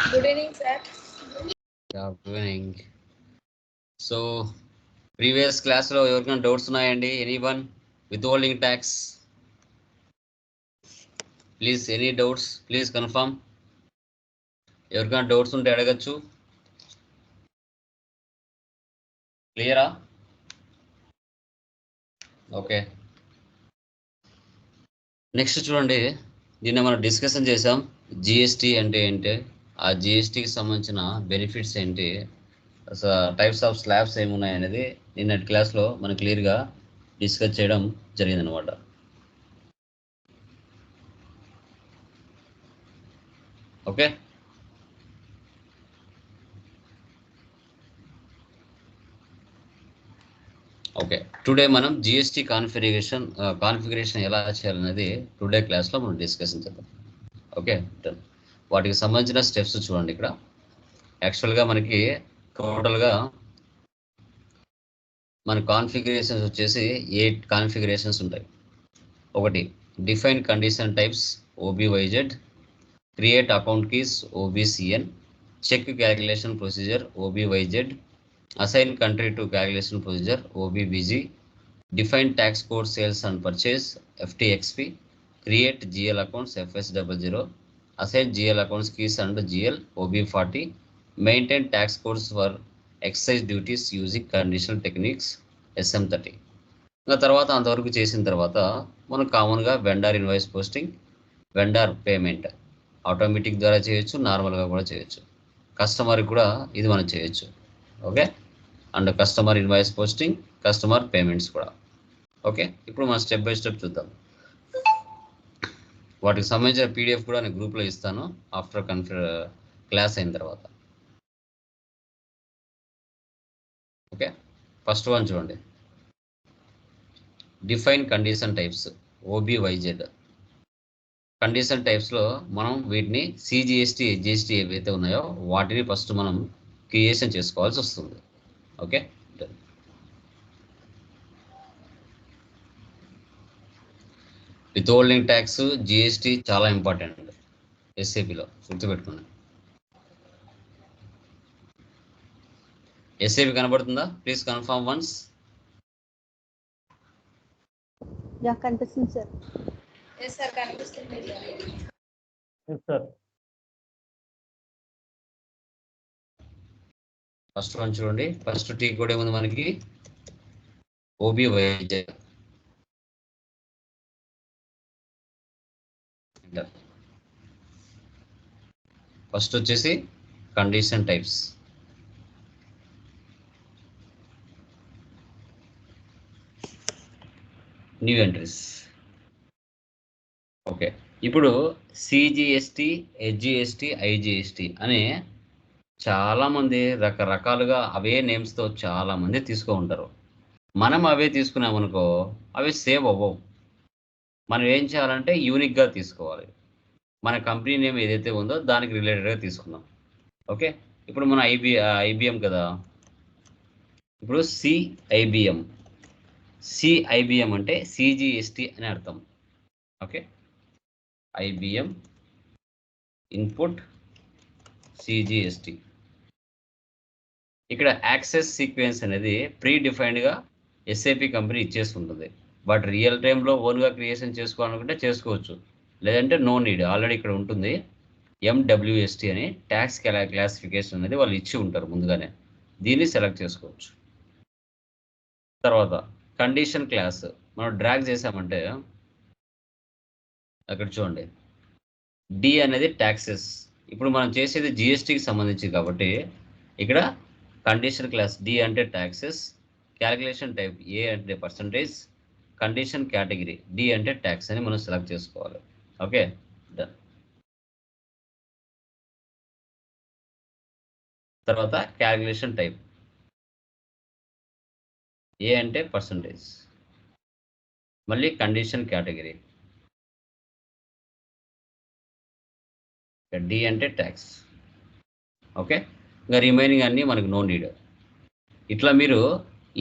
Good evening, sir. Yeah, good evening. So, previous class లో ఎవరికైనా doubts ఉన్నాయండి? Anyone withholding tax? Please any doubts please confirm. ఎవరికైనా doubts ఉంటే అడగచ్చు. క్లియరా? ఓకే. నెక్స్ట్ చూడండి, నిన్న మనం డిస్కషన్ చేసాం జిఎస్టీ అంటే ఏంటి, ఆ జిఎస్టీకి సంబంధించిన బెనిఫిట్స్ ఏంటి, టైప్స్ ఆఫ్ స్లాబ్స్ ఏమున్నాయి అనేది నిన్నటి క్లాస్లో మనం క్లియర్గా డిస్కస్ చేయడం జరిగిందనమాట. Okay, okay. టుడే మనం జిఎస్టీ కాన్ఫిగరేషన్ ఎలా చేయాలనేది టుడే క్లాస్లో మనం డిస్కషన్ చేద్దాం. ఓకే, వాటికి సంబంధించిన స్టెప్స్ చూడండి. ఇక్కడ యాక్చువల్గా మనకి టోటల్గా మన కాన్ఫిగరేషన్స్ వచ్చేసి 8 కాన్ఫిగరేషన్స్ ఉంటాయి. ఒకటి define condition types OBYZ, create account keys OBCN, check calculation procedure OBYZ, assign country to calculation procedure OBBG, define tax code sales and purchase FTXP, create GL accounts FS00, assign GL accounts keys and GL OB40, maintain tax codes for excise duties using conditional techniques SM30. ఇంకా తర్వాత అంతవరకు చేసిన తర్వాత మనం కామన్గా vendor invoice posting, vendor payment automatic ద్వారా చేయొచ్చు, నార్మల్గా కూడా చేయొచ్చు. కస్టమర్కి కూడా ఇది మనం చేయొచ్చు. Okay, and customer invoice posting, customer payments కూడా. ఓకే, ఇప్పుడు మనం స్టెప్ బై స్టెప్ చూద్దాం. వాటికి సంబంధించిన పీడిఎఫ్ కూడా నేను గ్రూప్లో ఇస్తాను ఆఫ్టర్ క్లాస్ అయిన తర్వాత. ఓకే, ఫస్ట్ వన్ చూడండి, డిఫైన్ కండిషన్ టైప్స్ ఓబీవైజెడ్. కండిషన్ టైప్స్లో మనం వీటిని సిజిఎస్టీ, హెచ్జిఎస్టీ ఏవైతే ఉన్నాయో వాటిని ఫస్ట్ మనం క్రియేషన్ చేసుకోవాల్సి వస్తుంది. ఓకే, విత్హోల్డింగ్ ట్యాక్స్, జిఎస్టీ చాలా ఇంపార్టెంట్ ఎస్ఏపిలో, గుర్తుపెట్టుకోండి. ఎస్ఏపి కనబడుతుందా? Please confirm once. యా కనిపిస్తుంది సార్. Yes, sir. కనిపిస్తుంది. Yes, sir. ఫస్ట్ వన్ చూడండి, ఫస్ట్ టీ కూడా ఏముంది మనకి, ఓబీవైజెడ్. ఫస్ట్ వచ్చేసి condition types. New entries. Okay, ఇప్పుడు సిజిఎస్టీ, హెచ్జిఎస్టీ, ఐజిఎస్టీ అనే చాలామంది రకరకాలుగా అవే నేమ్స్తో చాలామంది తీసుకో ఉంటారు. మనం అవే తీసుకున్నామనుకో అవి సేవ్ అవ్వవు. మనం ఏం చేయాలంటే యూనిక్గా తీసుకోవాలి. మన కంపెనీ నేమ్ ఏదైతే ఉందో దానికి రిలేటెడ్గా తీసుకుందాం. ఓకే, ఇప్పుడు మన ఐబిఎం కదా, ఇప్పుడు సిఐబిఎం అంటే సిజిఎస్టీ అని అర్థం. Okay, IBM input CGST. ఇక్కడ యాక్సెస్ సీక్వెన్స్ అనేది ప్రీ డిఫైన్డ్గా ఎస్ఏపి కంపెనీ ఇచ్చేసి ఉంటుంది. బట్ రియల్ టైంలో ఓన్గా క్రియేషన్ చేసుకోవాలనుకుంటే చేసుకోవచ్చు, లేదంటే నో నీడ్, ఆల్రెడీ ఇక్కడ ఉంటుంది. ఎండబ్ల్యూఎస్టీ అని ట్యాక్స్ క్లాసిఫికేషన్ అనేది వాళ్ళు ఇచ్చి ఉంటారు ముందుగానే, దీన్ని సెలెక్ట్ చేసుకోవచ్చు. తర్వాత కండిషన్ క్లాస్ మనం డ్రాగ్ చేసామంటే అక్కడ చూడండి, డి అనేది ట్యాక్సెస్. ఇప్పుడు మనం చేసేది జిఎస్టీకి సంబంధించి కాబట్టి ఇక్కడ కండిషన్ క్లాస్ డి అంటే ట్యాక్సెస్, క్యాలిక్యులేషన్ టైప్ ఏ అంటే పర్సంటేజ్, కండిషన్ కేటగిరీ డి అంటే ట్యాక్స్ అని మనం సెలెక్ట్ చేసుకోవాలి. Okay, done. తర్వాత క్యాలిక్యులేషన్ టైప్ ఏ అంటే పర్సంటేజ్, మళ్ళీ కండిషన్ కేటగిరీ డి అంటే ట్యాక్స్. ఓకే, ఇంకా రిమైనింగ్ అన్నీ మనకు నో నీడ్. ఇట్లా మీరు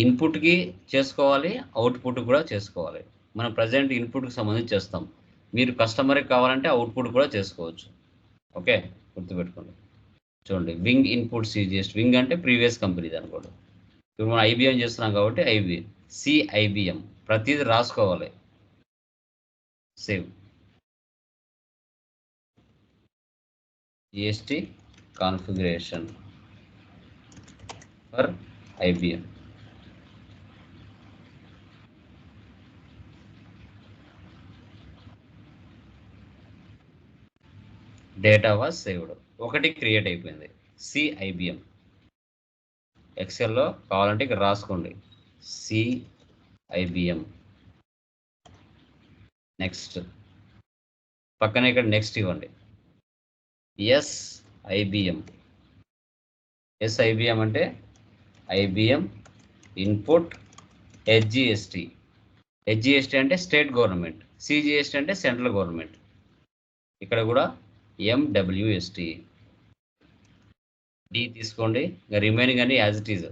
ఇన్పుట్కి చేసుకోవాలి, అవుట్పుట్ కూడా చేసుకోవాలి. మనం ప్రజెంట్ ఇన్పుట్కి సంబంధించి చేస్తాం, మీరు కస్టమర్కి కావాలంటే అవుట్పుట్ కూడా చేసుకోవచ్చు. ఓకే, గుర్తుపెట్టుకోండి. చూడండి వింగ్ ఇన్పుట్ సిజిఎస్, వింగ్ అంటే ప్రీవియస్ కంపెనీ అనుకోండి. ఇప్పుడు మనం ఐబిఎం చేస్తున్నాం కాబట్టి సిఐబిఎం ప్రతిదీ రాసుకోవాలి. Save GST configuration for IBM. Data was saved. ఒకటి క్రియేట్ అయిపోయింది సిఐబిఎం. ఎక్సెల్లో కావాలంటే ఇక్కడ రాసుకోండి సిఐబిఎం. నెక్స్ట్ పక్కన ఇక్కడ నెక్స్ట్ ఇవ్వండి ఎస్ఐబిఎం. ఎస్ఐబిఎం అంటే ఐబిఎం ఇన్పుట్ హెచ్జిఎస్టి. హెచ్జిఎస్టి అంటే స్టేట్ గవర్నమెంట్, సిజిఎస్టి అంటే సెంట్రల్ గవర్నమెంట్. ఇక్కడ కూడా ఎండబ్ల్యూఎస్టి. డి తీసుకోండి, ఇంకా రిమైనింగ్ అన్ని యాజ్ ఇట్ ఈజ్.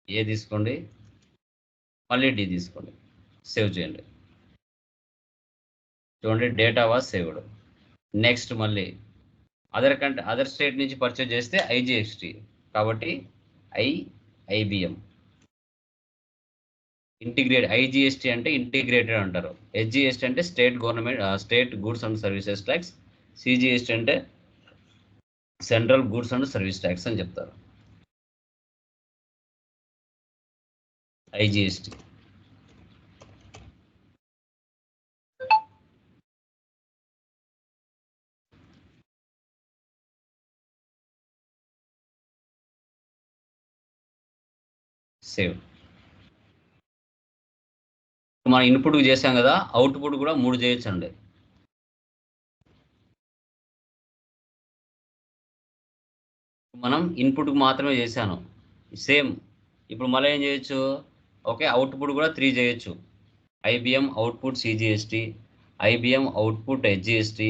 ఏ తీసుకోండి, మళ్ళీ డి తీసుకోండి, సేవ్ చేయండి. చూడండి డేటా వాజ్ సేవ్డ్. నెక్స్ట్ మళ్ళీ అదర్ స్టేట్ నుంచి పర్చేజ్ చేస్తే ఐజిఎస్టి కాబట్టి ఐబిఎం. ఐజిఎస్టి అంటే ఇంటిగ్రేటెడ్ అంటారు. హెచ్జిఎస్టి అంటే state government state goods and services tax. CGST అంటే central goods and service tax అని చెప్తారు. ఐజిఎస్టి. సేవ్. మనం ఇన్పుట్ చేసాం కదా, అవుట్పుట్ కూడా 3 చేయొచ్చు అండి. మనం ఇన్పుట్కి మాత్రమే చేశాను సేమ్. ఇప్పుడు మళ్ళీ ఏం చేయొచ్చు, ఓకే అవుట్పుట్ కూడా 3 చేయొచ్చు. IBM output CGST, IBM output HGST,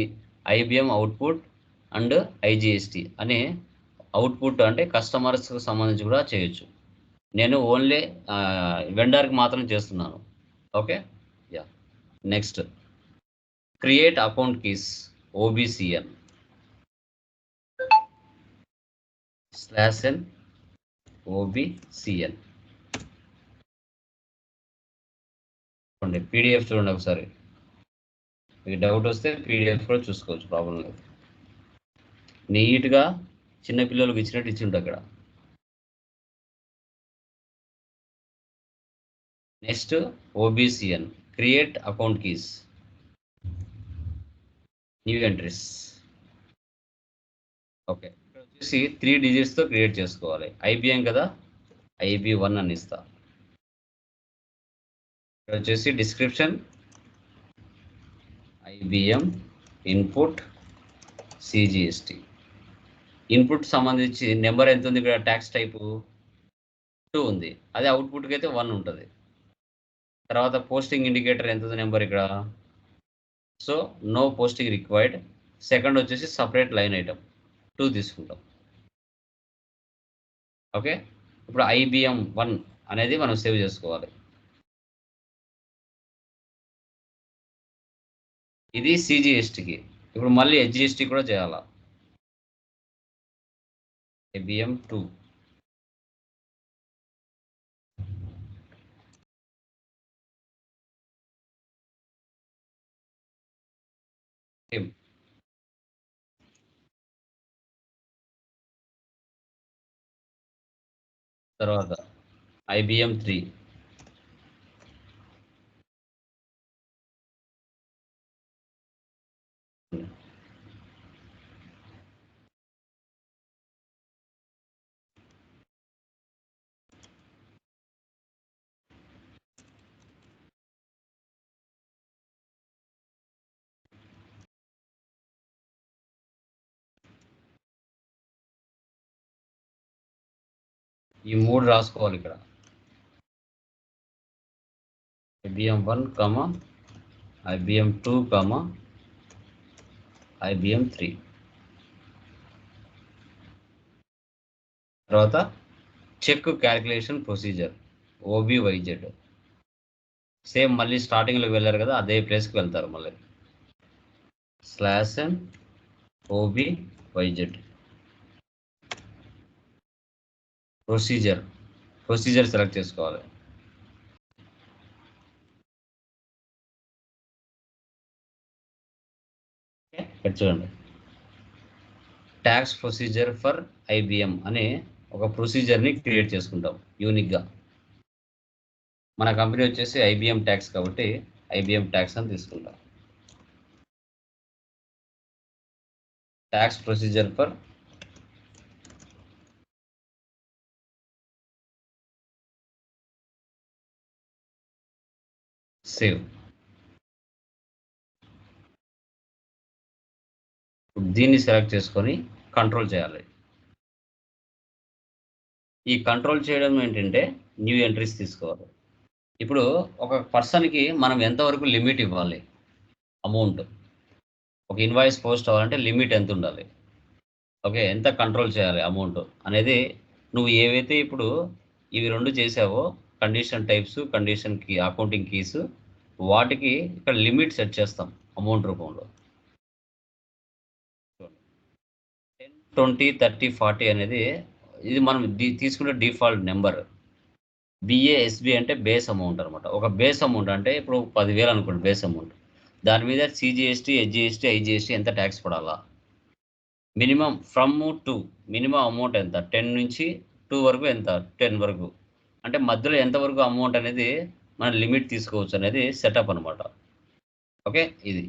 IBM output and IGST అనే అవుట్పుట్ అంటే కస్టమర్స్కి సంబంధించి కూడా చేయొచ్చు. నేను ఓన్లీ వెండర్కి మాత్రం చేస్తున్నాను. Okay yeah. Next create account keys OBCN /n OBCN. చూడండి పీడిఎఫ్ చూడండి ఒకసారి, మీకు డౌట్ వస్తే పీడిఎఫ్ కూడా చూసుకోవచ్చు, ప్రాబ్లం లేదు. నీట్గా చిన్నపిల్లలకు ఇచ్చినట్టు ఇచ్చి ఉంటుంది అక్కడ. Next OBCN create account keys, new entries. Okay ఇక్కడ వచ్చేసి 3 డిజిట్స్తో క్రియేట్ చేసుకోవాలి. ఐబిఎం కదా, IB1 అని ఇస్తా. ఇక్కడ వచ్చేసి description IBM input CGST. Input సంబంధించి నెంబర్ ఎంత ఉంది ఇక్కడ, ట్యాక్స్ టైపు 2 ఉంది, అదే అవుట్పుట్కి అయితే 1 ఉంటుంది. తర్వాత పోస్టింగ్ ఇండికేటర్ ఎంత ఉంది నెంబర్ ఇక్కడ, so no posting required. Second వచ్చేసి సపరేట్ లైన్ ఐటమ్ 2 తీసుకుంటాం. ఓకే ఇప్పుడు IBM1 అనేది మనం సేవ్ చేసుకోవాలి. ఇది సిజిఎస్టికి. ఇప్పుడు మళ్ళీ హెచ్జిఎస్టి కూడా చేయాలా. IBM2 తర్వాత IBM3 ఈ 3 రాసుకోవాలి ఇక్కడ. IBM1, IBM2, IBM3. తర్వాత check calculation procedure OBYZ. Same మళ్ళీ స్టార్టింగ్లోకి వెళ్ళారు కదా, అదే ప్లేస్కి వెళ్తారు మళ్ళీ. /n OBYZ ప్రొసీజర్ సెలెక్ట్ చేసుకోవాలి. ఇక్కడ చూడండి, ట్యాక్స్ ప్రొసీజర్ ఫర్ ఐబిఎం అనే ఒక ప్రొసీజర్ని క్రియేట్ చేసుకుంటాం యూనిక్గా. మన కంపెనీ వచ్చేసి ఐబిఎం ట్యాక్స్ కాబట్టి ఐబిఎం ట్యాక్స్ అని తీసుకుంటాం. Tax procedure for save. దీన్ని సెలెక్ట్ చేసుకొని కంట్రోల్ చేయాలి. ఈ కంట్రోల్ చేయడం ఏంటంటే న్యూ ఎంట్రీస్ తీసుకోవాలి. ఇప్పుడు ఒక పర్సన్కి మనం ఎంతవరకు లిమిట్ ఇవ్వాలి, అమౌంట్ ఒక ఇన్వాయిస్ పోస్ట్ అవ్వాలంటే లిమిట్ ఎంత ఉండాలి, ఓకే, ఎంత కంట్రోల్ చేయాలి అమౌంట్ అనేది నువ్వు ఏవైతే ఇప్పుడు ఇవి 2 చేసావో, condition types, condition key, accounting keys, వాటికి ఇక్కడ లిమిట్ సెట్ చేస్తాం అమౌంట్ రూపంలో. 10, 20, 30, 40 అనేది ఇది మనం తీసుకునే డిఫాల్ట్ నెంబర్. బిఏఎస్బి అంటే బేస్ అమౌంట్ అనమాట. ఒక బేస్ అమౌంట్ అంటే ఇప్పుడు 10,000 అనుకోండి బేస్ అమౌంట్. దాని మీద సిజిఎస్టీ, హెచ్జిఎస్టీ, ఐజిఎస్టీ ఎంత tax Padala, minimum from to minimum amount ఎంత, 10 నుంచి 2 వరకు ఎంత, 10 వరకు, అంటే మధ్యలో ఎంతవరకు అమౌంట్ అనేది మనం లిమిట్ తీసుకోవచ్చు అనేది సెటప్ అనమాట. ఓకే, ఇది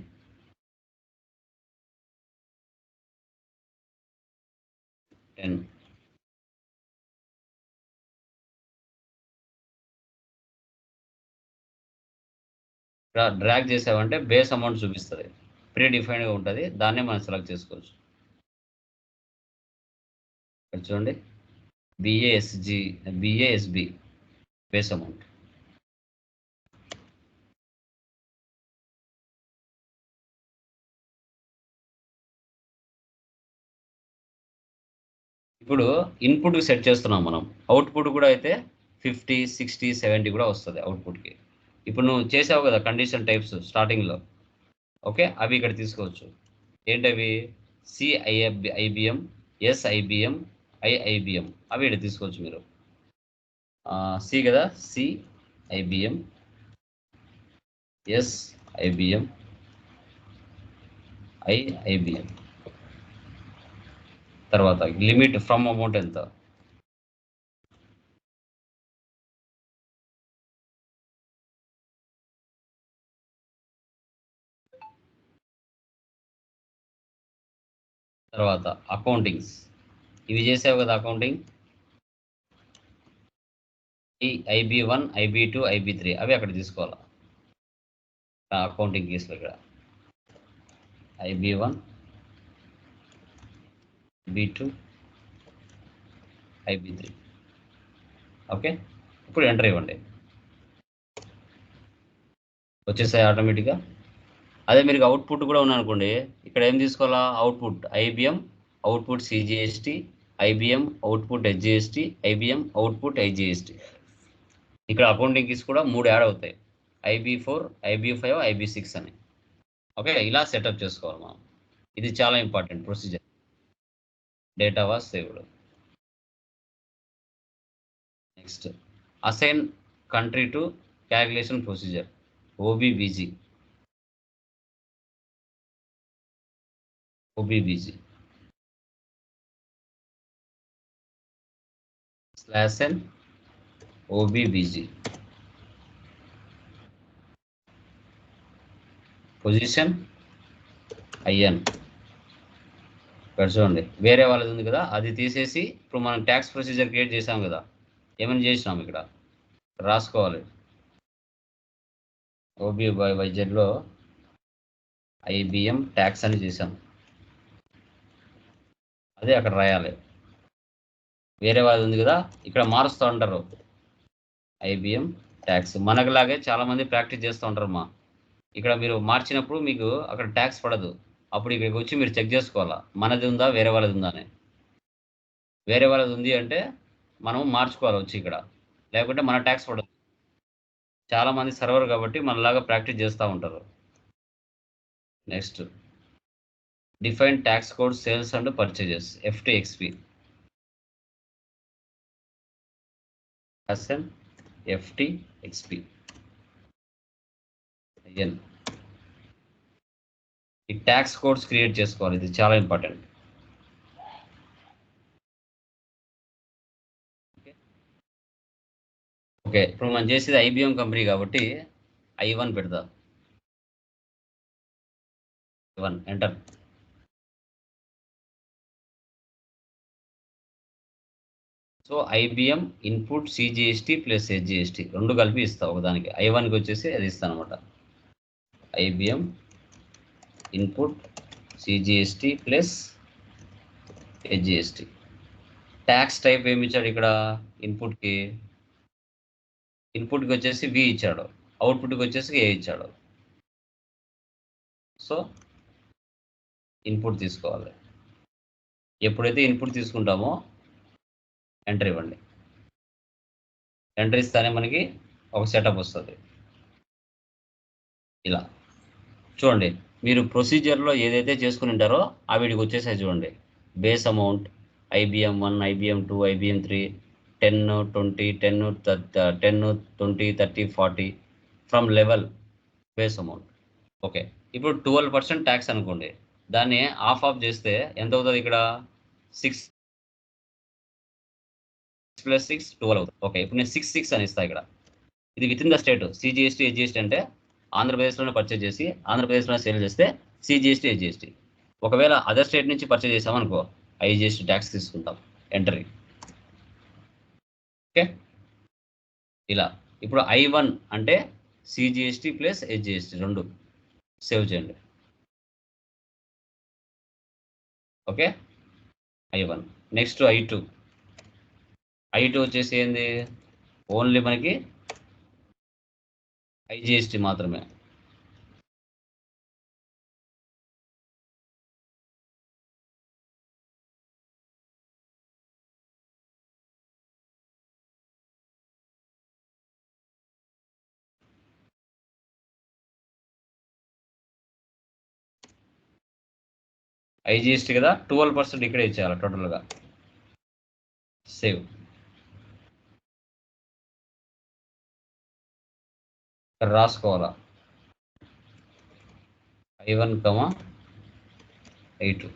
డ్రాగ్ చేసామంటే బేస్ అమౌంట్ చూపిస్తుంది, ప్రీ డిఫైన్డ్గా ఉంటుంది, దాన్నే మనం సెలెక్ట్ చేసుకోవచ్చు. చూడండి, బిఏఎస్బి బేస్ అమౌంట్. ఇప్పుడు ఇన్పుట్ సెట్ చేస్తున్నాం మనం, అవుట్పుట్ కూడా అయితే 50, 60, 70 కూడా వస్తుంది అవుట్పుట్కి. ఇప్పుడు నువ్వు చేసావు కదా కండిషన్ టైప్స్ స్టార్టింగ్లో, ఓకే, అవి ఇక్కడ తీసుకోవచ్చు. ఏంటవి, సిఐబిఎం, ఎస్ఐబిఎం, ఐఐబిఎం, అవి ఇక్కడ తీసుకోవచ్చు మీరు. సి కదా, సిఐబిఎం, ఎస్ఐబిఎం, ఐఐబిఎం. తర్వాత లిమిట్ ఫ్రమ్ అమౌంట్ ఎంత, తర్వాత అకౌంటింగ్స్, ఇవి చేసావు కదా అకౌంటింగ్, ఐబి1, ఐబి2, ఐబి3 అవి అక్కడ తీసుకోవాలి అకౌంటింగ్ కేసులు. ఇక్కడ ఐబి1, ఐబి2, ఐబి3, ఓకే. ఇప్పుడు ఎంటర్ ఇవ్వండి, వచ్చేసాయి ఆటోమేటిక్గా. అదే మీరు అవుట్పుట్ కూడా ఉన్నాయనుకోండి, ఇక్కడ ఏం తీసుకోవాలా, output IBM, output CGST, IBM output HGST, IBM output IGST. ఇక్కడ అకౌంటింగ్ కీస్ కూడా 3 యాడ్ అవుతాయి, ఐబి4, ఐబి5, ఐబి6 అని. ఓకే, ఇలా సెటప్ చేసుకోవాలి మనం. ఇది చాలా important procedure. Data was saved. Next, assign country to calculation procedure, OBBG. /n OBBG. Position IN. ఇక్కడ చూడండి, వేరే వాళ్ళది ఉంది కదా, అది తీసేసి ఇప్పుడు మనం ట్యాక్స్ ప్రొసీజర్ క్రియేట్ చేసాం కదా, ఏమైనా చేసినాం ఇక్కడ రాసుకోవాలి. ఓబివైజెడ్లో ఐబిఎం ట్యాక్స్ అని చేసాం, అదే అక్కడ రాయాలి. వేరే వాళ్ళది ఉంది కదా, ఇక్కడ మారుస్తూ ఉంటారు ఐబిఎం ట్యాక్స్. మనకులాగే చాలామంది ప్రాక్టీస్ చేస్తూ ఉంటారు మా. ఇక్కడ మీరు మార్చినప్పుడు మీకు అక్కడ ట్యాక్స్ పడదు, అప్పుడు ఇక్కడికి వచ్చి మీరు చెక్ చేసుకోవాలా మనది ఉందా వేరే వాళ్ళది ఉందా అని. వేరే వాళ్ళది ఉంది అంటే మనం మార్చుకోవాలి వచ్చి ఇక్కడ, లేకుంటే మన ట్యాక్స్ పడదు. చాలామంది సర్వర్ కాబట్టి మనలాగా ప్రాక్టీస్ చేస్తూ ఉంటారు. Next, define tax code sales and purchases, FTXP. SN FT XP N ఈ ట్యాక్స్ కోడ్స్ క్రియేట్ చేసుకోవాలి, ఇది చాలా ఇంపార్టెంట్. ఓకే, ఇప్పుడు మనం చేసేది ఐబిఎం కంపెనీ కాబట్టి I1 పెడతా. I1 enter. So IBM input CGST plus HGST రెండు కలిపి ఇస్తా ఒకదానికి. I1కి వచ్చేసి అది ఇస్తాను అనమాట. IBM input CGST plus HGST. Tax type ఏమి ఇచ్చాడు ఇక్కడ? ఇన్పుట్కి వచ్చేసి వి ఇచ్చాడు, అవుట్పుట్కి వచ్చేసి ఏ ఇచ్చాడు. సో ఇన్పుట్ తీసుకోవాలి. ఎప్పుడైతే ఇన్పుట్ తీసుకుంటామో ఎంటర్ ఇవ్వండి. ఎంటర్ ఇస్తానే మనకి ఒక సెటప్ వస్తుంది. ఇలా చూడండి, మీరు ప్రొసీజర్లో ఏదైతే చేసుకుని ఉంటారో ఆ వీడికి వచ్చేసాయి చూడండి. Base amount IBM 1, IBM 2, IBM 3, 10, 20, 10, 20, 30, 40 from level base amount. Okay, ఇప్పుడు 12% ట్యాక్స్ అనుకోండి, దాన్ని ఆఫ్ చేస్తే ఎంత అవుతుంది? ఇక్కడ 6 + 6 12 అవుతుంది. ఓకే, ఇప్పుడు నేను 6 అని ఇస్తాను ఇక్కడ. ఇది with in the state. CGST HGST అంటే ఆంధ్రప్రదేశ్లోనే పర్చేజ్ చేసి ఆంధ్రప్రదేశ్లోనే సేల్ చేస్తే సిజిఎస్టీ హెచ్జిఎస్టీ. ఒకవేళ అదర్ స్టేట్ నుంచి పర్చేజ్ చేసామనుకో ఐజిఎస్టీ ట్యాక్స్ తీసుకుంటాం. ఎంటరీ. ఓకే, ఇలా. ఇప్పుడు I1 అంటే సిజిఎస్టీ ప్లస్ హెచ్జిఎస్టీ రెండు సేవ్ చేయండి. Okay, I1. నెక్స్ట్ I2 వచ్చేసి ఏంది? ఓన్లీ మనకి ఐజిఎస్టీ మాత్రమే. ఐజిఎస్టీ కదా, 12% ఇక్కడే ఇచ్చేయాలి టోటల్గా. సేవ్. రాసుకోవాలా I1, I2.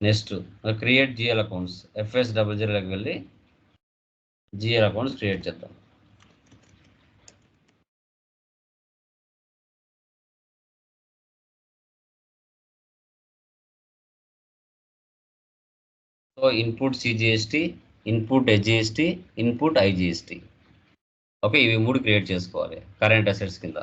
Next create GL accounts. FS00లోకి వెళ్ళి జిఎల్ అకౌంట్స్ క్రియేట్ చేద్దాం. So input CGST, input HGST, input IGST. Okay, ఇవి 3 క్రియేట్ చేసుకోవాలి కరెంట్ అసెట్స్ కింద.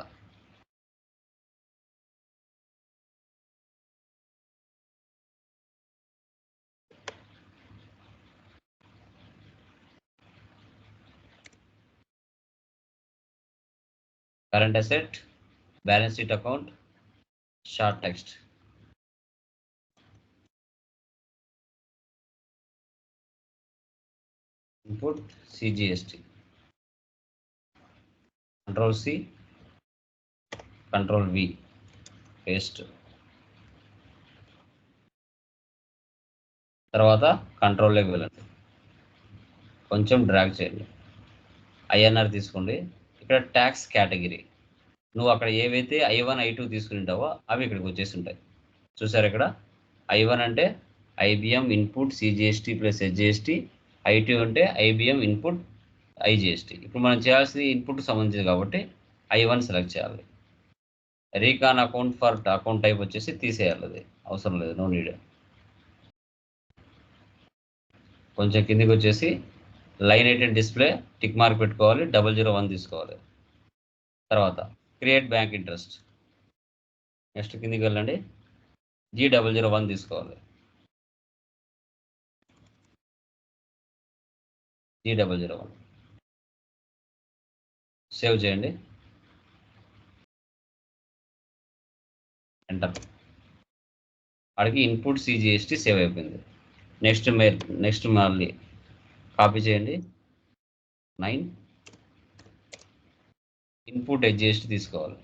Current asset, balance sheet account, short text. Input CGST, Ctrl+C, Ctrl+V, paste. తర్వాత కంట్రోల్లోకి వెళ్ళండి, కొంచెం డ్రాగ్ చేయండి. INR తీసుకోండి. ఇక్కడ ట్యాక్స్ కేటగిరీ నువ్వు అక్కడ ఏవైతే I1, I2 తీసుకుని ఉంటావో అవి ఇక్కడికి వచ్చేసి ఉంటాయి. చూసారు ఇక్కడ I1 అంటే IBM input CGST plus HGST, I2 అంటే IBM ఇన్పుట్ ఐజిఎస్టీ. ఇప్పుడు మనం చేయాల్సింది ఇన్పుట్ సంబంధించింది కాబట్టి I1 సెలెక్ట్ చేయాలి. Recon account for account type వచ్చేసి తీసేయాలి, అది అవసరం లేదు, నో నీడ్. కొంచెం కిందికి వచ్చేసి line item display tick mark పెట్టుకోవాలి, 001 తీసుకోవాలి. తర్వాత క్రియేట్ బ్యాంక్ ఇంట్రెస్ట్. నెక్స్ట్ కిందికి వెళ్ళండి, G001 తీసుకోవాలి. G001 సేవ్ చేయండి, ఎంటర్. అడిగి ఇన్పుట్ సిజిఎస్టీ సేవ్ అయిపోయింది. నెక్స్ట్ మళ్ళీ కాపీ చేయండి, 9 ఇన్పుట్ హెచ్జిఎస్టీ తీసుకోవాలి.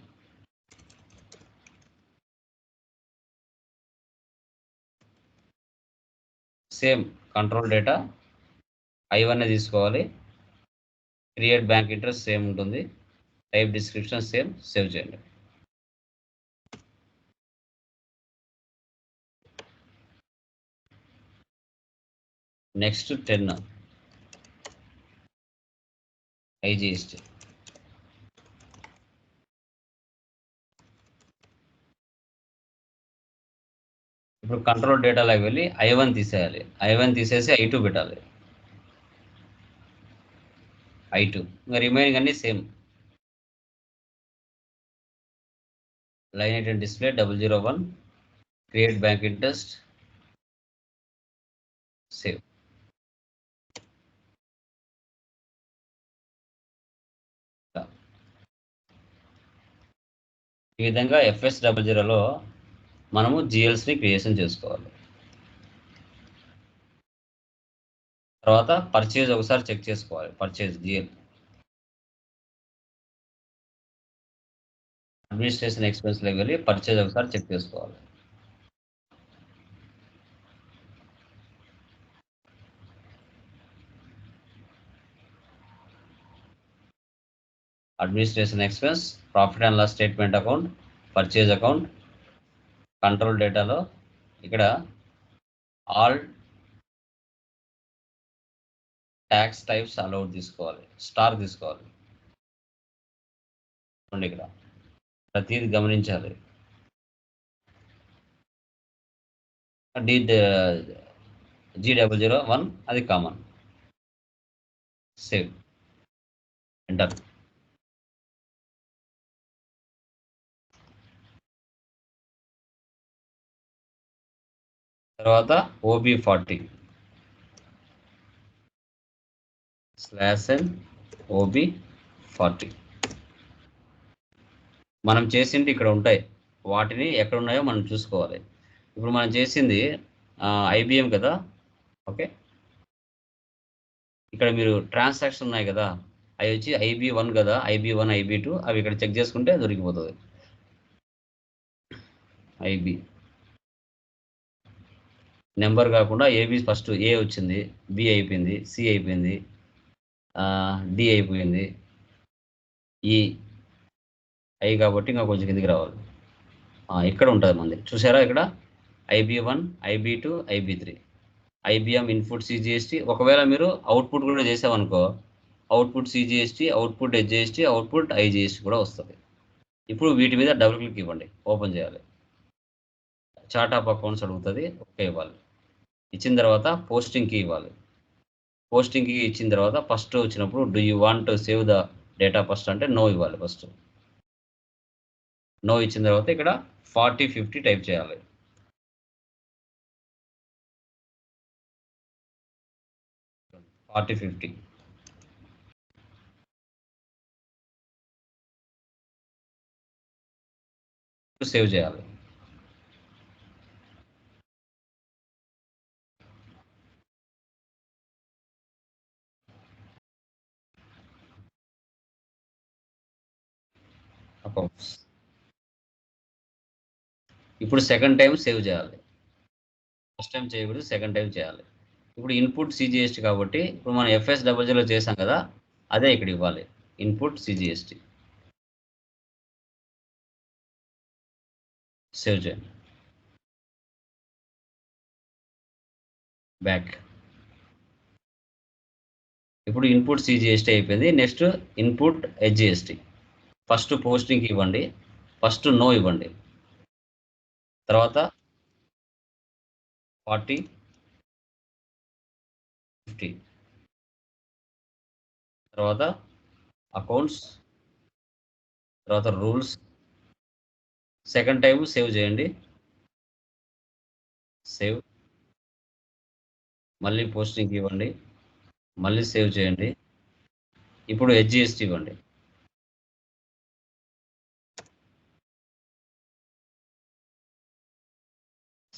సేమ్ కంట్రోల్ డేటా I1 తీసుకోవాలి. క్రియేట్ బ్యాంక్ ఇంట్రెస్ట్ సేమ్ ఉంటుంది. Type description same. సేవ్ చేయండి. Next 10 IGST. ఇప్పుడు కంట్రోల్ డేటాలోకి వెళ్ళి I1 తీసేయాలి. I1 తీసేసి I2 పెట్టాలి. I2 ఇంకా రిమైనింగ్ అన్ని same. Line item display 001 create bank interest save. ఈ విధంగా FS00లో మనము GLస్ని క్రియేషన్ చేసుకోవాలి. తర్వాత పర్చేజ్ ఒకసారి చెక్ చేసుకోవాలి. పర్చేజ్ GL అడ్మినిస్ట్రేషన్ ఎక్స్పెన్స్లోకి వెళ్ళి పర్చేజ్ ఒకసారి చెక్ చేసుకోవాలి. Administration expense, profit and loss statement account, purchase account, control డేటాలో ఇక్కడ ఆల్ ట్యాక్స్ టైప్స్ అలౌడ్ తీసుకోవాలి. స్టార్ తీసుకోవాలి. ఇక్కడ ప్రతిదీ గమనించాలి. G001 అది కామన్. సేవ్. ఎంటర్. తర్వాత OB40 /N OB40 మనం చేసింది ఇక్కడ ఉంటాయి. వాటిని ఎక్కడ ఉన్నాయో మనం చూసుకోవాలి. ఇప్పుడు మనం చేసింది IBM కదా. ఓకే, ఇక్కడ మీరు ట్రాన్సాక్షన్ ఉన్నాయి కదా, అవి వచ్చి IB1 కదా. IB1 IB2 అవి ఇక్కడ చెక్ చేసుకుంటే దొరికిపోతుంది. IB నెంబర్ కాకుండా ఏబి ఫస్ట్ A వచ్చింది, B అయిపోయింది, C అయిపోయింది, D అయిపోయింది, E I కాబట్టి ఇంకా కొంచెం కిందికి రావాలి. ఇక్కడ ఉంటుంది మంది. చూసారా ఇక్కడ IB1 IB2 IB3 IBM input CGST. ఒకవేళ మీరు అవుట్పుట్ కూడా చేసామనుకో, output CGST, output HGST, output IGST కూడా వస్తుంది. ఇప్పుడు వీటి మీద డబుల్ క్లిక్ ఇవ్వండి. ఓపెన్ చేయాలి. చార్ట్ ఆఫ్ అకౌంట్స్ అడుగుతుంది. ఓకే ఇవ్వాలి. ఇచ్చిన తర్వాత పోస్టింగ్ కీ ఇవ్వాలి. పోస్టింగ్ కీ ఇచ్చిన తర్వాత ఫస్ట్ వచ్చినప్పుడు do you want to save the data first అంటే నో ఇవ్వాలి. ఫస్ట్ నో ఇచ్చిన తర్వాత ఇక్కడ 4050 టైప్ చేయాలి. సేవ్ చేయాలి. అకౌంట్స్. ఇప్పుడు సెకండ్ టైం సేవ్ చేయాలి. ఫస్ట్ టైం చేయకూడదు, సెకండ్ టైం చేయాలి. ఇప్పుడు ఇన్పుట్ CGST కాబట్టి ఇప్పుడు మనం FS00లో చేసాం కదా, అదే ఇక్కడ ఇవ్వాలి. Input CGST. సేవ్ చేయండి. బ్యాక్. ఇప్పుడు ఇన్పుట్ CGST అయిపోయింది. Next input HGST. ఫస్ట్ పోస్టింగ్కి ఇవ్వండి. ఫస్ట్ నో ఇవ్వండి. తర్వాత 4050. తర్వాత అకౌంట్స్, తర్వాత రూల్స్. సెకండ్ టైం సేవ్ చేయండి. సేవ్. మళ్ళీ పోస్టింగ్కి ఇవ్వండి. మళ్ళీ సేవ్ చేయండి. ఇప్పుడు HGST ఇవ్వండి.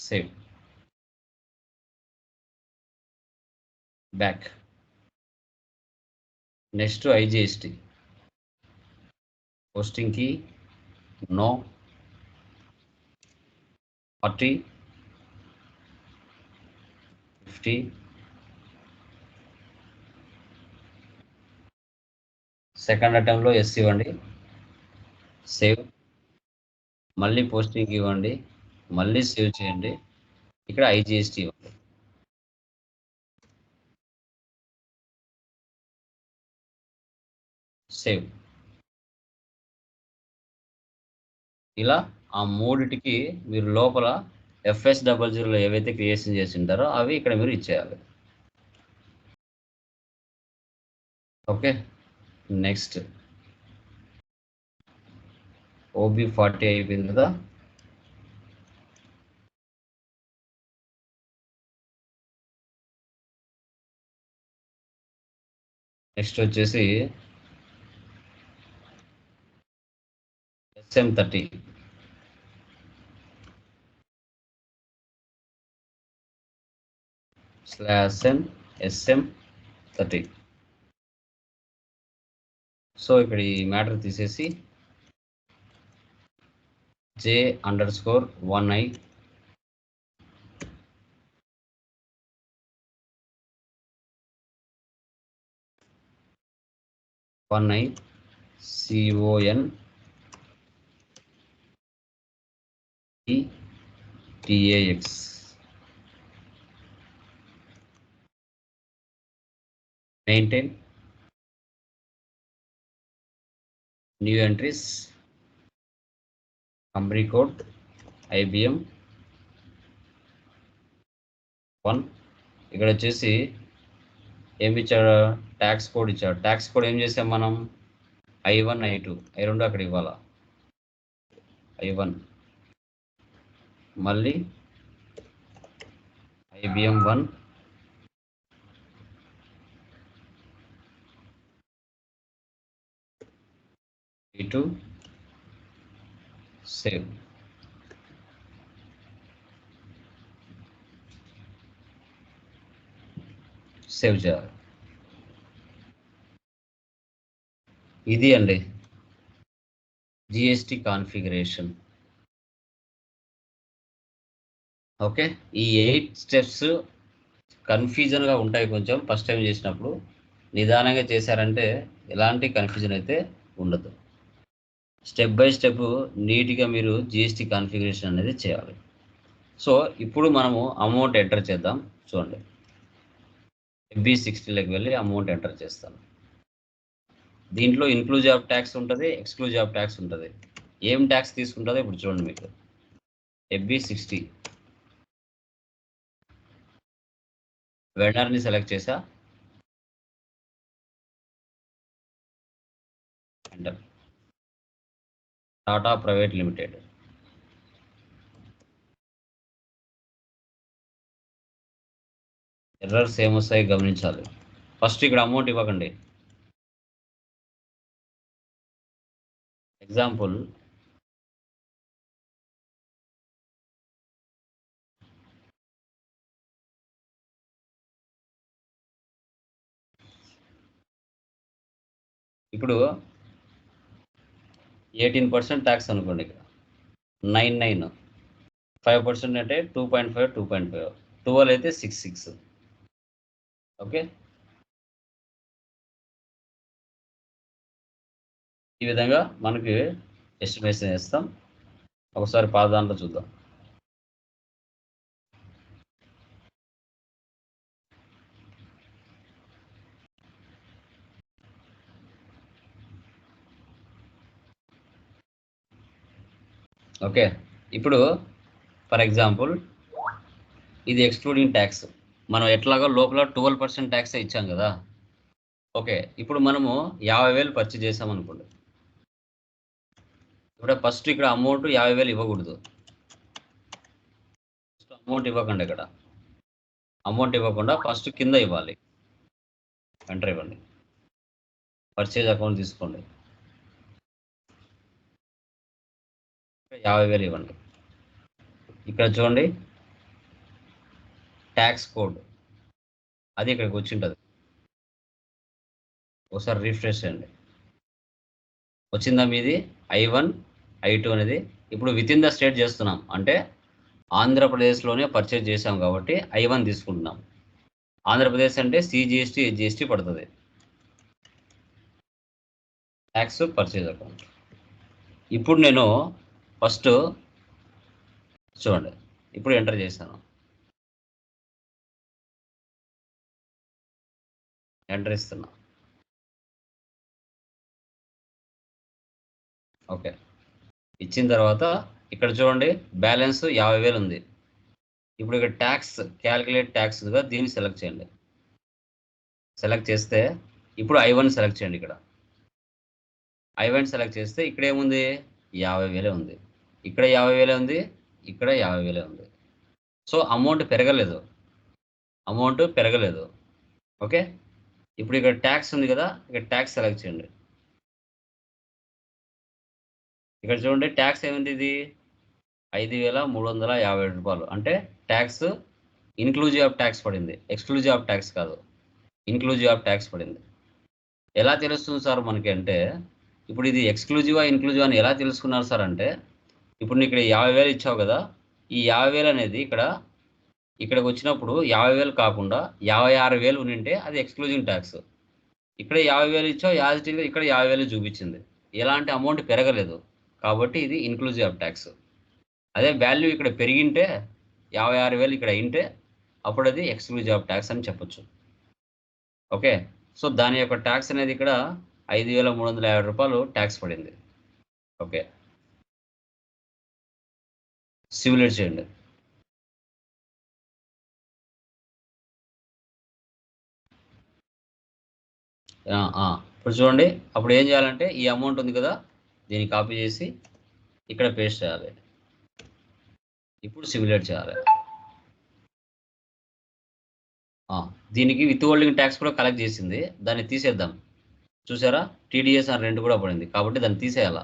సేవ్. బ్యాక్. Next IGST. పోస్టింగ్కి నో 4050 సెకండ్ అటెంప్ట్లో ఎస్ ఇవ్వండి, సేవ్, మళ్ళీ పోస్టింగ్ ఇవ్వండి, మళ్ళీ సేవ్ చేయండి, ఇక్కడ ఐజిఎస్టీ ఇవ్వండి. సేవ్. ఇలా ఆ మూడిటికి మీరు లోపల FS00లో ఏవైతే క్రియేషన్ చేసి ఉంటారో అవి ఇక్కడ మీరు ఇచ్చేయాలి. ఓకే, నెక్స్ట్ OB40 అయిపోయింది కదా. నెక్స్ట్ వచ్చేసి SM30. SM30. సో ఇక్కడ ఈ మ్యాటర్ తీసేసి J_1I CONTAX maintain new entries, company code IBM 1. ఇక్కడ వచ్చేసి ఏమి ఇచ్చాడు, ట్యాక్స్ కోడ్ ఇచ్చాడు. ట్యాక్స్ కోడ్ ఏం చేసాం మనం, I1 I2 అవి రెండు అక్కడ ఇవ్వాలా. I1 మళ్ళీ IBM 1 I2 సేవ్. సేవ్ చేయాలి. ఇది అండి GST కాన్ఫిగరేషన్. ఓకే, ఈ 8 స్టెప్స్ కన్ఫ్యూజన్గా ఉంటాయి కొంచెం ఫస్ట్ టైం చేసినప్పుడు. నిదానంగా చేశారంటే ఎలాంటి కన్ఫ్యూజన్ అయితే ఉండదు. స్టెప్ బై స్టెప్ నీట్గా మీరు GST కాన్ఫిగరేషన్ అనేది చేయాలి. సో ఇప్పుడు మనము అమౌంట్ ఎంటర్ చేద్దాం. చూడండి, FB60లోకి వెళ్ళి అమౌంట్ ఎంటర్ చేస్తాను. దీంట్లో ఇన్క్లూజివ్ ఆఫ్ ట్యాక్స్ ఉంటుంది, ఎక్స్క్లూజివ్ ఆఫ్ ట్యాక్స్ ఉంటుంది. ఏం ట్యాక్స్ తీసుకుంటుందో ఇప్పుడు చూడండి. మీకు FB60 వెండర్ని సెలెక్ట్ చేసా, enter. Tata private limited. Errors ఏమొస్తాయి గమనించాలి. ఫస్ట్ ఇక్కడ అమౌంట్ ఇవ్వకండి. ఎగ్జాంపుల్ ఇప్పుడు 18% ట్యాక్స్ అనుకోండి. ఇక్కడ 99, 5% అంటే 2.5, 2.5, 12 అయితే 66. ఓకే, ఈ విధంగా మనకి ఎస్టిమేషన్ చేస్తాం. ఒకసారి పాత దాంట్లో చూద్దాం. ఓకే, ఇప్పుడు ఫర్ ఎగ్జాంపుల్ ఇది ఎక్స్క్లూడింగ్ ట్యాక్స్. మనం ఎట్లాగో లోపల 12% ట్యాక్స్ ఇచ్చాం కదా. ఓకే, ఇప్పుడు మనము 50,000 పర్చేజ్ చేసాం అనుకోండి. ఇప్పుడు ఫస్ట్ ఇక్కడ అమౌంట్ 50,000 ఇవ్వకూడదు. అమౌంట్ ఇవ్వకండి. ఇక్కడ అమౌంట్ ఇవ్వకుండా ఫస్ట్ కింద ఇవ్వాలి. ఎంటర్ ఇవ్వండి, పర్చేజ్ అకౌంట్ తీసుకోండి, 50,000 ఇవ్వండి. ఇక్కడ చూడండి ట్యాక్స్ కోడ్ అది ఇక్కడికి వచ్చి ఉంటుంది. ఒకసారి రిఫ్రెష్ చేయండి. వచ్చిందా మీది I1 I2 అనేది. ఇప్పుడు విత్ ఇన్ ద స్టేట్ చేస్తున్నాం అంటే ఆంధ్రప్రదేశ్లోనే పర్చేజ్ చేసాం కాబట్టి I1 తీసుకుంటున్నాం. ఆంధ్రప్రదేశ్ అంటే CGST HGST పడుతుంది. Tax purchase account. ఇప్పుడు నేను ఫస్ట్ చూడండి, ఇప్పుడు ఎంటర్ చేశాను, ఎంటర్ ఇస్తున్నా. ఓకే, ఇచ్చిన తర్వాత ఇక్కడ చూడండి బ్యాలెన్స్ 50,000 ఉంది. ఇప్పుడు ఇక్కడ ట్యాక్స్ క్యాలిక్యులేట్ ట్యాక్స్గా దీన్ని సెలెక్ట్ చేయండి. సెలెక్ట్ చేస్తే ఇప్పుడు I1 సెలెక్ట్ చేయండి. ఇక్కడ I1 సెలెక్ట్ చేస్తే ఇక్కడ ఏముంది, 50,000 ఉంది. ఇక్కడ 50,000 ఉంది, ఇక్కడ 50,000 ఉంది. సో అమౌంట్ పెరగలేదు, అమౌంట్ పెరగలేదు. ఓకే, ఇప్పుడు ఇక్కడ ట్యాక్స్ ఉంది కదా, ఇక్కడ ట్యాక్స్ సెలెక్ట్ చేయండి. ఇక్కడ చూడండి ట్యాక్స్ ఏముంది, ఇది 5,350 రూపాయలు. అంటే ట్యాక్స్ ఇన్క్లూజివ్ ఆఫ్ ట్యాక్స్ పడింది, ఎక్స్క్లూజివ్ ఆఫ్ ట్యాక్స్ కాదు, ఇన్క్లూజివ్ ఆఫ్ ట్యాక్స్ పడింది. ఎలా తెలుస్తుంది సార్ మనకి అంటే, ఇప్పుడు ఇది ఎక్స్క్లూజివా ఇన్క్లూజివ్ అని ఎలా తెలుసుకున్నారు సార్ అంటే, ఇప్పుడు ఇక్కడ 50,000 ఇచ్చావు కదా, ఈ 50,000 అనేది ఇక్కడికి వచ్చినప్పుడు 50,000 కాకుండా 56,000 ఉంటే అది ఎక్స్క్లూజివ్ ట్యాక్స్. ఇక్కడ 50,000 ఇచ్చావు, యాజిటీగా ఇక్కడ 50,000 చూపించింది, ఎలాంటి అమౌంట్ పెరగలేదు, కాబట్టి ఇది ఇన్క్లూజివ్ ఆఫ్ ట్యాక్స్. అదే వాల్యూ ఇక్కడ పెరిగింటే 56,000 ఇక్కడ అయింటే అప్పుడు అది ఎక్స్క్లూజివ్ ఆఫ్ ట్యాక్స్ అని చెప్పొచ్చు. ఓకే, సో దాని యొక్క ట్యాక్స్ అనేది ఇక్కడ 5,350 రూపాయలు ట్యాక్స్ పడింది. ఓకే, సిమ్యులేట్ చేయండి. ఇప్పుడు చూడండి, అప్పుడు ఏం చేయాలంటే ఈ అమౌంట్ ఉంది కదా, దీన్ని కాపీ చేసి ఇక్కడ పేస్ట్ చేయాలి. ఇప్పుడు సిమ్యులేట్ చేయాలి. దీనికి విత్ హోల్డింగ్ ట్యాక్స్ కూడా కలెక్ట్ చేసింది, దాన్ని తీసేద్దాం. చూసారా, TDS అని 2 కూడా పడింది, కాబట్టి దాన్ని తీసేయాలా,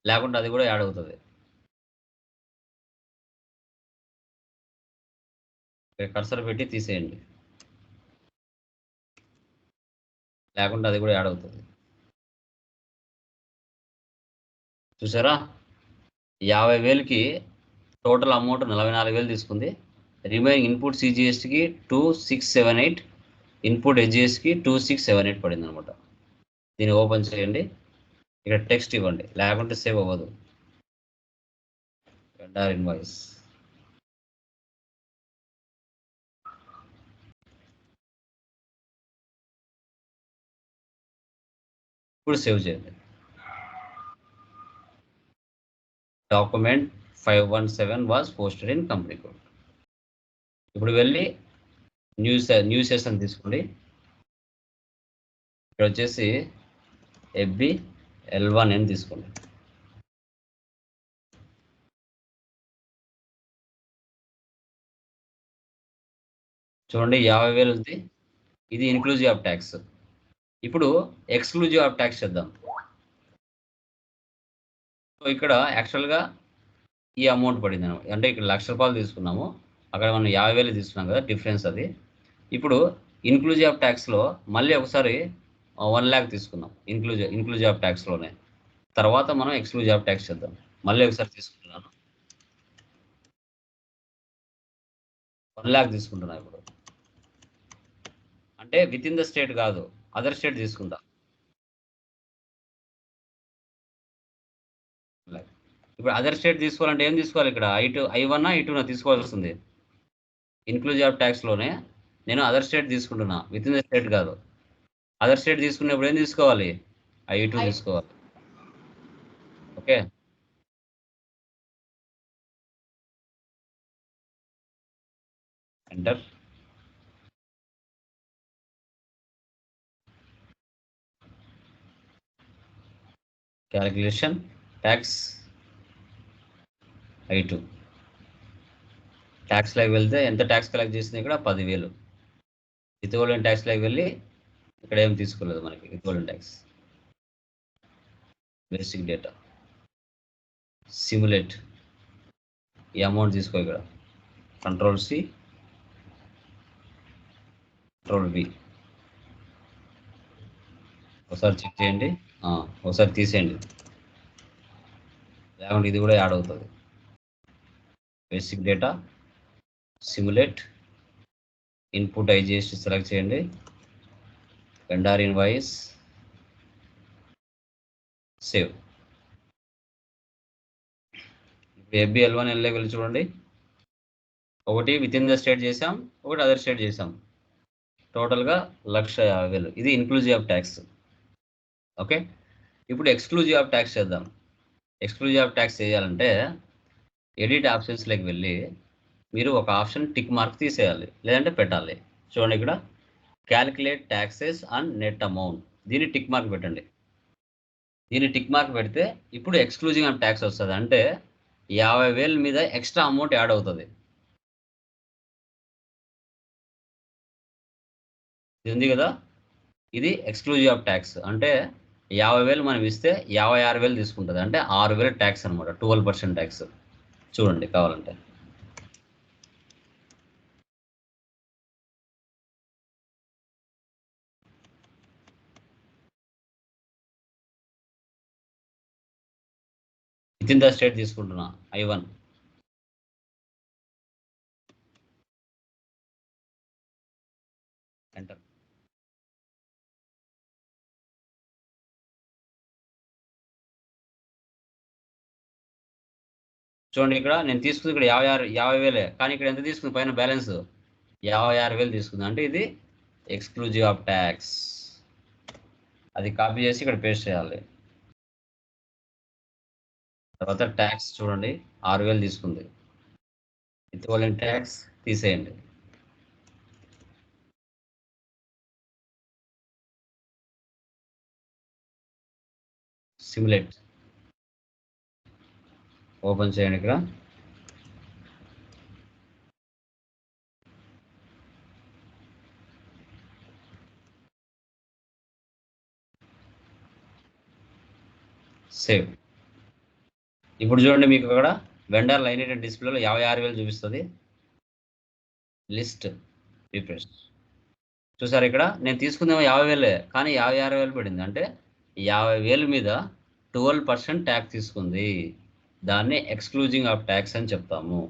లేకుంటే అది కూడా యాడ్ అవుతుంది. కర్సర్ పెట్టి తీసేయండి, లేకుంటే అది కూడా యాడ్ అవుతుంది. చూసారా, 50,000కి టోటల్ అమౌంట్ 44,000 తీసుకుంది. రిమైనింగ్ ఇన్పుట్ CGSTకి 2678, ఇన్పుట్ HGSTకి 2678 పడింది అనమాట. దీన్ని ఓపెన్ చేయండి, ఇక్కడ టెక్స్ట్ ఇవ్వండి, లేకుంటే సేవ్ అవ్వదు. వెండర్ ఇన్వాయిస్, ఇప్పుడు సేవ్ చేయండి. Document 517 was posted in company code. ఇప్పుడు వెళ్ళి న్యూ సెషన్ తీసుకోండి. ఇక్కడ వచ్చేసి FB-L1 అని తీసుకోండి. చూడండి 50,000 ఉంది, ఇది ఇన్క్లూజివ్ ఆఫ్ ట్యాక్స్. ఇప్పుడు ఎక్స్క్లూజివ్ ఆఫ్ ట్యాక్స్ చేద్దాం. సో ఇక్కడ యాక్చువల్గా ఈ అమౌంట్ పడింది అనమాట, అంటే ఇక్కడ 1,00,000 రూపాయలు తీసుకున్నాము, అక్కడ మనం 50,000 తీసుకున్నాం కదా, డిఫరెన్స్ అది. ఇప్పుడు ఇన్క్లూజివ్ ఆఫ్ ట్యాక్స్లో మళ్ళీ ఒకసారి 1 lakh తీసుకున్నాం, ఇన్క్లూజివ్ ఆఫ్ ట్యాక్స్లోనే. తర్వాత మనం ఎక్స్క్లూజివ్ ఆఫ్ ట్యాక్స్ చేద్దాం. మళ్ళీ ఒకసారి తీసుకుంటున్నాను, 1 lakh తీసుకుంటున్నా ఇప్పుడు. అంటే విత్ ఇన్ ద స్టేట్ కాదు, అదర్ స్టేట్ తీసుకుంటా. ఇప్పుడు అదర్ స్టేట్ తీసుకోవాలంటే ఏం తీసుకోవాలి, ఇక్కడ I1 I2 తీసుకోవాల్సి వస్తుంది. ఇన్క్లూజివ్ ఆఫ్ ట్యాక్స్లోనే నేను అదర్ స్టేట్ తీసుకుంటున్నా, విత్ ఇన్ ద స్టేట్ కాదు. అదర్ స్టేట్ తీసుకున్నప్పుడు ఏం తీసుకోవాలి, I2 తీసుకోవాలి. Okay, enter. Calculation tax I2. ట్యాక్స్లోకి వెళ్తే ఎంత ట్యాక్స్ కలెక్ట్ చేసింది, ఇక్కడ 10,000. విత్ హోల్డింగ్ ట్యాక్స్లోకి వెళ్ళి ఇక్కడ ఏం తీసుకోలేదు మనకి, with holding tax. Basic data simulate, ఈ అమౌంట్ తీసుకో, ఇక్కడ Ctrl+C Ctrl+V. ఒకసారి చెక్ చేయండి, ఒకసారి తీసేయండి, లేకుంటే ఇది కూడా యాడ్ అవుతుంది. Basic data simulate, input IGST select చేయండి, వెండర్ ఇన్వాయిస్ సేవ్. ఇప్పుడు FBL1 L చూడండి, ఒకటి విత్ ఇన్ ద స్టేట్ చేసాం, ఒకటి అదర్ స్టేట్ చేసాం, టోటల్గా 1,50,000. ఇది ఇన్క్లూజివ్ ఆఫ్ ట్యాక్స్. ఓకే, ఇప్పుడు ఎక్స్క్లూజివ్ ఆఫ్ ట్యాక్స్ చేద్దాం. ఎక్స్క్లూజివ్ ఆఫ్ ట్యాక్స్ చేయాలంటే ఎడిట్ ఆప్షన్స్లోకి వెళ్ళి మీరు ఒక ఆప్షన్ టిక్ మార్క్ తీసేయాలి, లేదంటే పెట్టాలి. చూడండి ఇక్కడ calculate taxes on net amount, దీన్ని టిక్ మార్క్ పెట్టండి. దీన్ని టిక్ మార్క్ పెడితే ఇప్పుడు ఎక్స్క్లూజివ్ ఆఫ్ ట్యాక్స్ వస్తుంది, అంటే 50,000 మీద ఎక్స్ట్రా అమౌంట్ యాడ్ అవుతుంది. ఇది ఉంది కదా, ఇది ఎక్స్క్లూజివ్ ఆఫ్ ట్యాక్స్. అంటే 50,000 మనం ఇస్తే 56,000 తీసుకుంటుంది, అంటే 6,000 ట్యాక్స్ అనమాట, 12% ట్యాక్స్. చూడండి కావాలంటే. విత్ ఇన్ ద స్టేట్ తీసుకుంటున్నా, I1. ఎంటర్. చూడండి ఇక్కడ నేను తీసుకుంది ఇక్కడ 50,000, కానీ ఇక్కడ ఎంత తీసుకుంది, పైన బ్యాలెన్స్ 56,000 తీసుకుంది, అంటే ఇది ఎక్స్క్లూజివ్ ఆఫ్ ట్యాక్స్. అది కాపీ చేసి ఇక్కడ పేస్ట్ చేయాలి. తర్వాత ట్యాక్స్ చూడండి 6,000 తీసుకుంది, విత్ ట్యాక్స్ తీసేయండి. సిమ్యులేట్ ఓపెన్ చేయండి. ఇక్కడ సేవ్. ఇప్పుడు చూడండి మీకు అక్కడ వెండర్ లైన్ ఐటెం డిస్ప్లేలో 56,000 చూపిస్తుంది. List refresh. చూసారు ఇక్కడ నేను తీసుకుందేమో 50,000, కానీ 56,000 పడింది, అంటే 50,000 మీద 12% ట్యాక్స్ తీసుకుంది. దాన్ని ఎక్స్క్లూజివ్ ఆఫ్ ట్యాక్స్ అని చెప్తాము.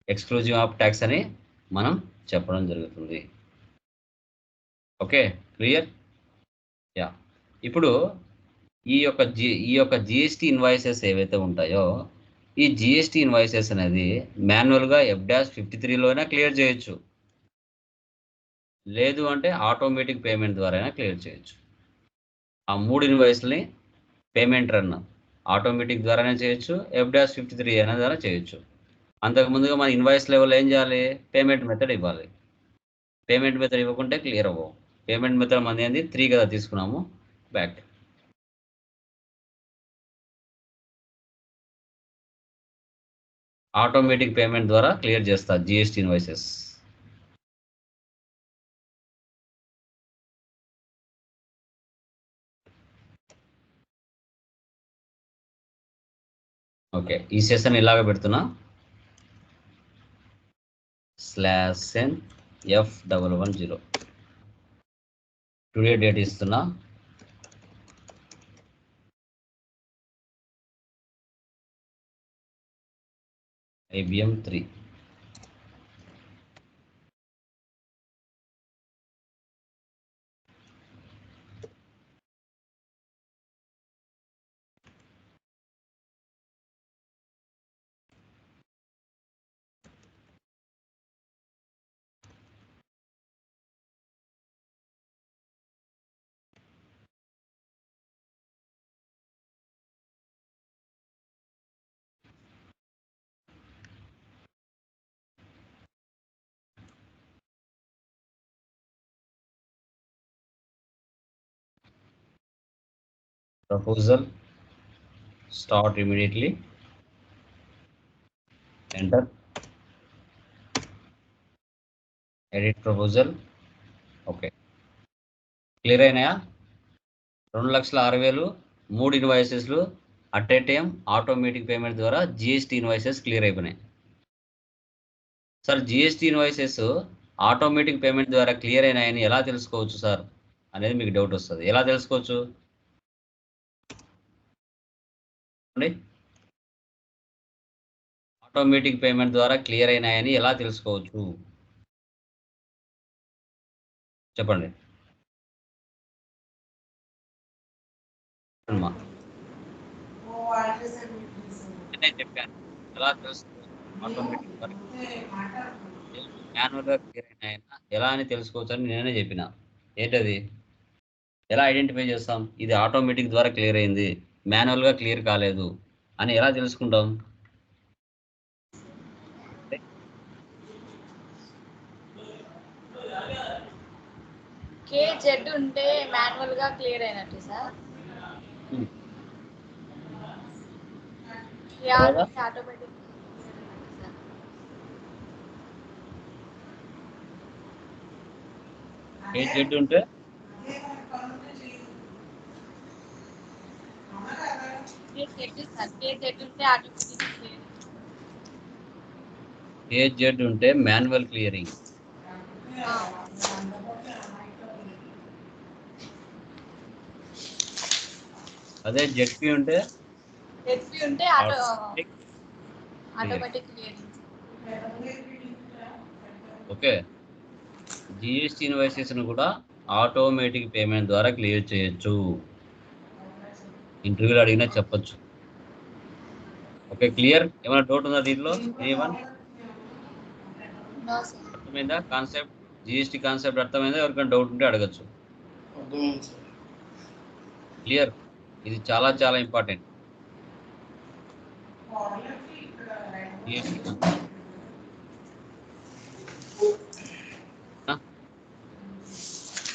ఎక్స్క్లూజివ్ ఆఫ్ ట్యాక్స్ అని మనం చెప్పడం జరుగుతుంది. Okay, clear? యా. ఇప్పుడు ఈ యొక్క GST ఇన్వాయిసెస్ ఏవైతే ఉంటాయో, ఈ GST ఇన్వాయిసెస్ అనేది మాన్యువల్గా F-53లోనే క్లియర్ చేయొచ్చు, లేదు అంటే ఆటోమేటిక్ పేమెంట్ ద్వారా అయినా క్లియర్ చేయొచ్చు. ఆ 3 ఇన్వాయిస్ని పేమెంట్ రన్ ఆటోమేటిక్ ద్వారానే చేయొచ్చు, F-53 అనే ద్వారా చేయొచ్చు. అంతకుముందుగా మన ఇన్వాయిస్ లెవెల్ ఏం చేయాలి, పేమెంట్ మెథడ్ ఇవ్వాలి. పేమెంట్ మెథడ్ ఇవ్వకుంటే క్లియర్ అవ్వవు. పేమెంట్ మెథడ్ మనది ఏంది, 3 కదా తీసుకున్నాము. బ్యాక్ ఆటోమేటిక్ పేమెంట్ ద్వారా క్లియర్ చేస్తా GST ఇన్వాయిసెస్. ఓకే, ఈ సెషన్ ఇలాగ పెడుతున్నా, /n F110. టుడే డేట్ ఇస్తున్నా, IBM 3. Proposal start immediately. Enter. Edit proposal. Okay, clear అయినాయా? 2,06,000 3 ఇన్వాయిసెస్లు at a time automatic payment ద్వారా GST ఇన్వాయిసెస్ క్లియర్ అయిపోయినాయి. Sir GST invoices automatic payment ద్వారా క్లియర్ అయినాయని ఎలా తెలుసుకోవచ్చు సార్ అనేది మీకు డౌట్ వస్తుంది. ఎలా తెలుసుకోవచ్చు? ఆటోమేటిక్ పేమెంట్ ద్వారా క్లియర్ అయినాయని ఎలా తెలుసుకోవచ్చు చెప్పండి. నేనే చెప్పాను ఎలా తెలుసుకోవచ్చు ఆటోమేటిక్ వర్క్ మాన్యువల్గా క్లియర్ అయినా ఎలా అని తెలుసుకోవచ్చు అని నేనే చెప్పిన. ఏంటది? ఎలా ఐడెంటిఫై చేస్తాం ఇది ఆటోమేటిక్ ద్వారా క్లియర్ అయింది మాన్యువల్గా క్లియర్ కాలేదు అని ఎలా తెలుసుకుంటాం? KZ ఉంటే మాన్యువల్ గా క్లియర్ అయినట్టు సార్. ఆటోమేటిక్ KZ ఉంటే KZ ఉంటే మాన్యువల్ క్లియరింగ్. అదే ZP ఉంటే automatic clearing. Okay. GST invoices ను కూడా ఆటోమేటిక్ పేమెంట్ ద్వారా క్లియర్ చేయొచ్చు. ఇంటర్వ్యూలో అడిగినా చెప్పొచ్చు. Okay clear? ఏమైనా డౌట్ ఉందా దీంట్లో? ఏమన్ అర్థమైందా కాన్సెప్ట్? జిఎస్టీ కాన్సెప్ట్ అర్థమైందా? ఎవరికైనా డౌట్ ఉంటే అడగచ్చు. క్లియర్? ఇది చాలా చాలా ఇంపార్టెంట్.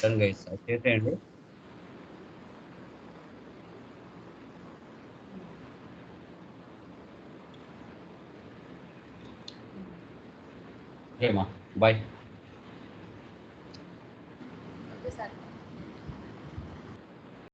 డన్ గైస్ చేసేయండి. ఓకేమా బాయ్. Okay sir.